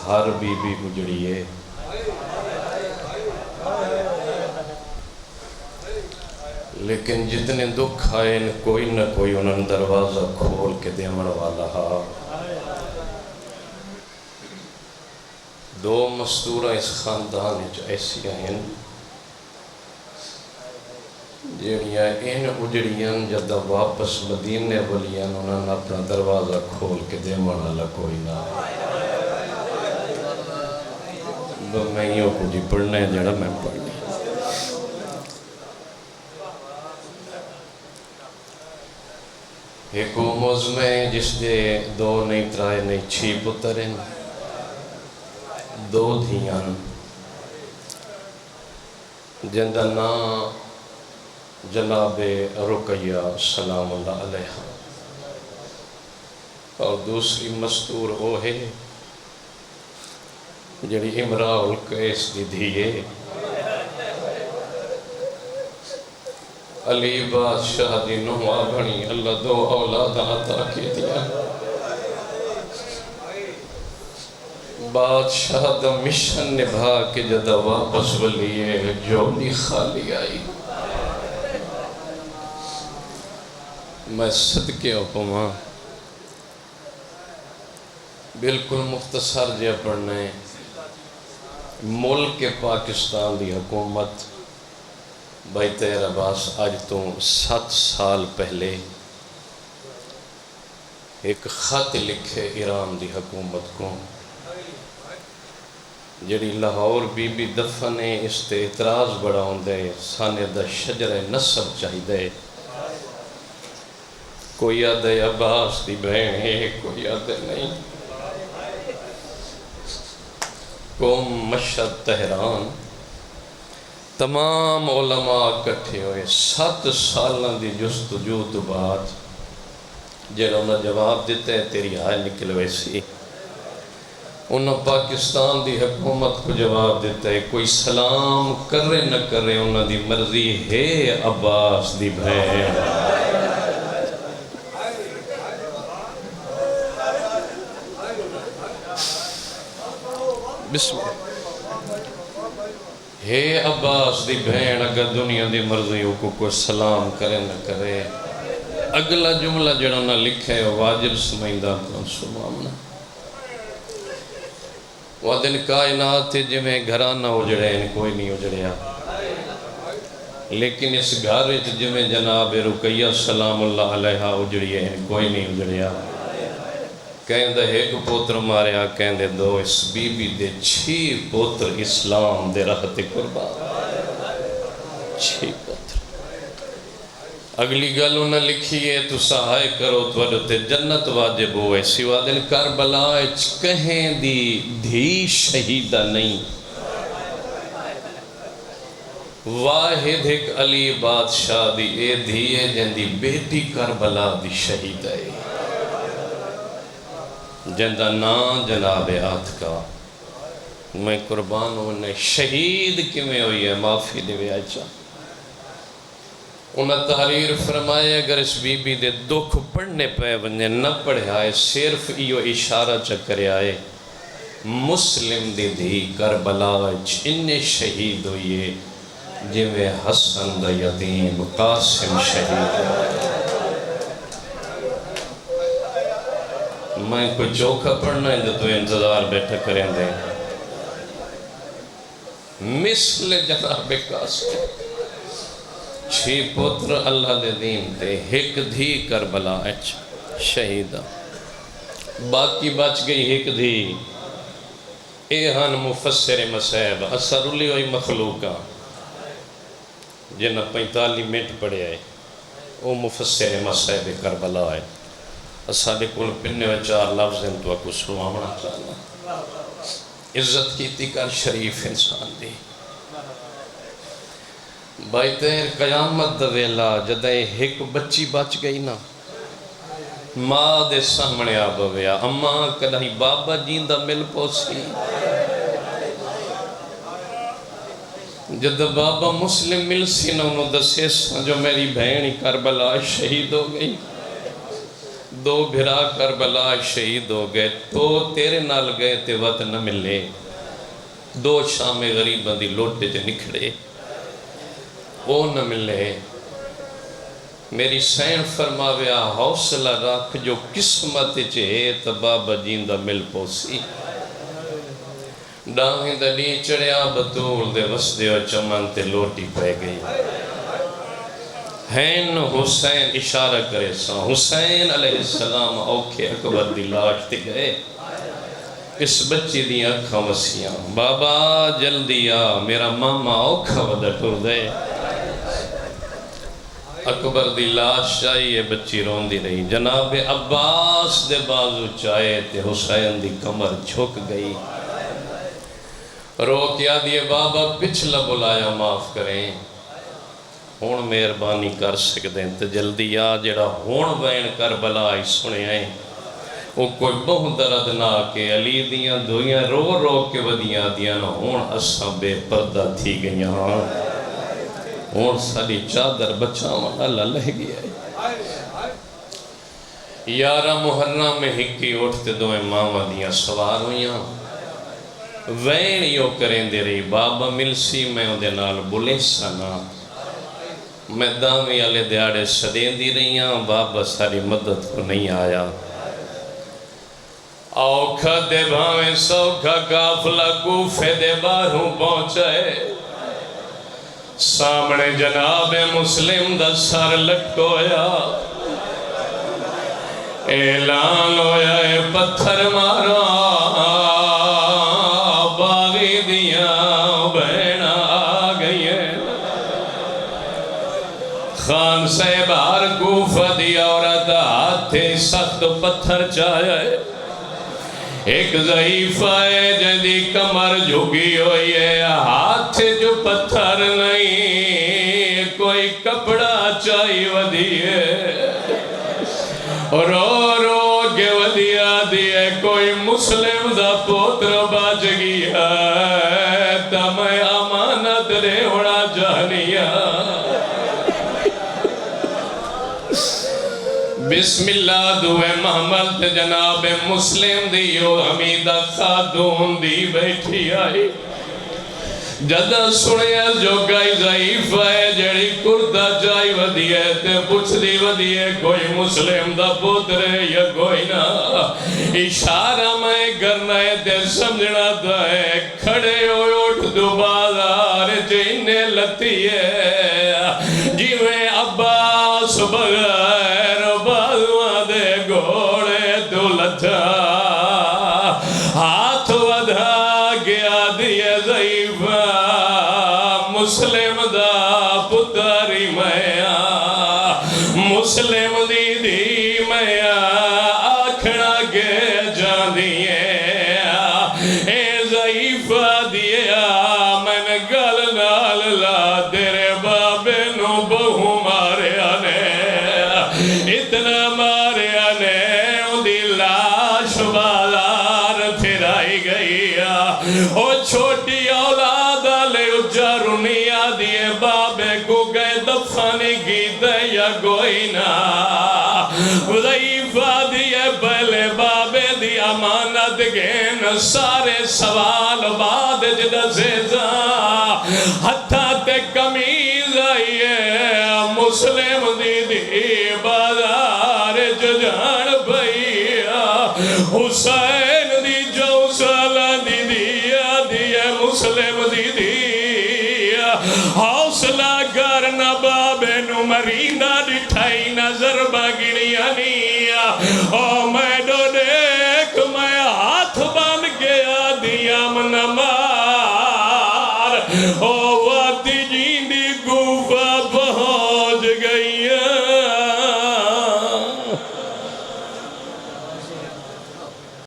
Hare be be گجڑی ہے، لیکن جتنے دکھ آئے کوئی نہ کوئی انہوں نے دروازہ کھول کے دیمن والا ہا۔ دو مستورہ اس خاندان ایسی ہیں جڑیاں ان اجڑیاں جدہ واپس مدینے والیاں انہوں نے اپنا دروازہ کھول کے دیمن والا کوئی نہ۔ میں یوں کو جی پڑھنا ہے جڑا میں پڑھ لی۔ ایک موزم ہے جس دے دو نہیں ترائے نہیں چھی پتر ہیں، دو دھیاں جندہ نا جناب رقیہ سلام اللہ علیہ، اور دوسری مستور وہ ہے جڑی امراء القیس دی دھیے علی بادشاہ دی نوہ بنی، اللہ دو اولاد عطا کی دیا۔ بادشاہ دا مشن نبھا کے جدہ واپس ولیے جولی خالی آئی۔ میں صدقے اپما بالکل مختصر جے پڑھنے ملک پاکستان دی حکومت بھائی تیر عباس آج تو 7 سال پہلے ایک خط لکھے ایران دی حکومت کو جڑی لاہور بی بی دفنے اس تے اعتراض بڑا ہوندے سانے دا شجر نسب چاہی دے، کوئی آدھے عباس دی بہن ہے کوئی آدھے نہیں۔ قوم مشہد تہران تمام علماء کٹھے ہوئے 7 سالوں دی جستجو تو بعد جڑا انہوں نے جواب دیتا ہے تیری آئے نکلوے سی، انہوں پاکستان دی حکومت کو جواب دیتا ہے کوئی سلام کرے نہ کرے انہوں دی مرضی ہے عباس دی بہن۔ بسم اللہ ہے عباس دی بہن اگر دنیا دی مرضیوں کو کوئی سلام کرے نہ کرے، اگلا جملہ جڑا نہ لکھے واجب سمائندہ کون سمامنا وہ دن کائنات جی میں گھرانہ اجڑے ہیں کوئی نہیں اجڑیا، لیکن اس گھر جی میں جناب رقیہ سلام اللہ علیہ اجڑیے ہیں کوئی نہیں اجڑیا۔ کہندے ایک پوتر ماریا کہندے دو اس بی بی دے 6 پوتر اسلام دے رہتے قربان، 6 پوتر۔ اگلی گل انہوں نے لکھی ہے تو سہائے کرو تو تے جنت واجب ہوئے سوا دن کربلا کہیں دی دھی شہیدہ نہیں، واحد ایک علی بادشاہ دی اے دھیے جن دی بیٹی کربلا دی شہیدہ ہے، جندہ نا جناب آت کا میں قربان ہونے شہید کیویں ہوئی ہے معافی دے وے آچا۔ انہاں تحریر فرمائے اگر اس بی بی دے دکھ پڑھنے پہ ونجے نہ پڑھے آئے صرف ایو اشارہ چکرے آئے مسلم دی دھی کربلا انہیں شہید ہوئی ہے جویں حسن دا یتیم قاسم شہید ہوئی۔ میں کوئی چوکھا پڑھنا ہے تو انتظار بیٹھا کریں دیں مثل جناب قاسم 6 پتر اللہ دے دین تے ایک دھی کربلا شہیدہ، باقی بچ گئی ایک دھی ایہن مفسر مسائب اثر لی ہوئی مخلوقہ جنہ 45 منٹ پڑھے آئے وہ مفسر مسائب کربلا ہے۔ ساڑھے کل پننے و 4 لفظ ہیں تو اکو سلامنا چاہنا عزت کیتی کر شریف انسان دی بھائی تیر قیامت دویلا جدہ ایک بچی بچ گئی نا ماں دے سامنے آ بویا اماں کدھائی بابا جیندہ مل پوسی جدہ بابا مسلم مل سی نا انہوں دسے جو میری بہنی کربلا شہید ہو گئی دو بھرا کربلا شہید ہو گئے تو تیرے نال گئے تے وطن نہ ملے دو شام غریباں دی لوٹے تے نکھڑے وہ نہ ملے میری سین فرماویا حوصلہ رکھ جو قسمت چے تو بابا جیندہ مل پوسی ڈاہیں دلی چڑیا بطول دے وسدے و چمن تے لوٹی پہ گئی حین حسین اشارہ کرے سا حسین علیہ السلام اوکھے اکبر دی لاش تے گئے اس بچی دی اکھاں وسیاں بابا جلدی آ میرا ماما اوکھا ودہ ٹر دے اکبر دی لاش چاہیے بچی رون دی رہی جناب عباس دے بازو چاہے تے حسین دی کمر جھک گئی رو کیا دیے بابا پچھلا بلایا معاف کریں ہون مہربانی کر سکتے ہیں تو جلدی آ جڑا ہون بین کربلا آئی سنے آئیں وہ کوئی بہت درد نہ کہ علی دیاں دویاں رو رو کے ودیاں دیاں نہ ہون اساں بے پردہ تھی گئیاں ہون ساری چادر بچاؤں اللہ لہ گیا ہے یارہ محرم میں ہکی اٹھتے دوئے ماما دیاں سوار ہویاں وین یو کریں دے رہی بابا ملسی میں اندے نال بلے سانا میں دامی علی دیاڑے سدین دی رہیاں بابا ساری مدد کو نہیں آیا اوکھا دے بھاویں سوکھا کافلہ کوفے دے باہروں پہنچائے سامنے جناب مسلم دا سر لٹکویا اعلان ہویا اے پتھر مارا باغی دیاں بہنا آگئی خان سے بار کوفہ دیا عورت ہاتھے سخت پتھر چاہے ایک ضعیفہ ہے جدی کمر جھگی ہوئی ہے ہاتھ جو پتھر نہیں کوئی کپڑا چاہی ودی ہے رو رو کے ودیا دیئے کوئی مسلم دا پوتر باج گیا تم امانت رے ہونا جانیا بسم اللہ دوے محمد جناب مسلم دیو حمیدہ خاتون دی بیٹھی آئی جدہ سنیا جو گئی ضعیف ہے جڑی کردہ جائی ودی ہے تے پوچھ دی ودی ہے کوئی مسلم دا پوتر ہے یا کوئی نہ اشارہ میں کرنا ہے تے سمجھنا دا ہے کھڑے ہوئے اٹھ دو بازار جینے لتی ہے جی میں عباس بغیر بازوان دے گھوڑے دولتا ہاتھ ودھا گیا دیئے ضعیفہ مسلم دا پتری میاں مسلم دی دی میاں آکھنا کے جان دیئے اے ضعیفہ دیئے میں گل نال لا تیرے بابے نو بہو مارے آنے اتنا مارے آنے اندی لاش بازار پھرائی گئی او چھوٹی اولاد لے اجارنیا دیئے بابے کو گئے دفانی کی دے یا کوئی نہ ضعیفہ دیئے پہلے بابے دی امانت گین سارے سوال بعد جدہ زیزا ہتھا تے کمیز آئیے مسلم دی بازار ججان بھئیا حسین دی جو سالہ دیئے مسلم دی حوصلہ کرنا بابے نو مرینہ ڈٹھائی نظر بگڑیا نیا او میں ڈو دیکھ میں ہاتھ بان گیا دیا من مار او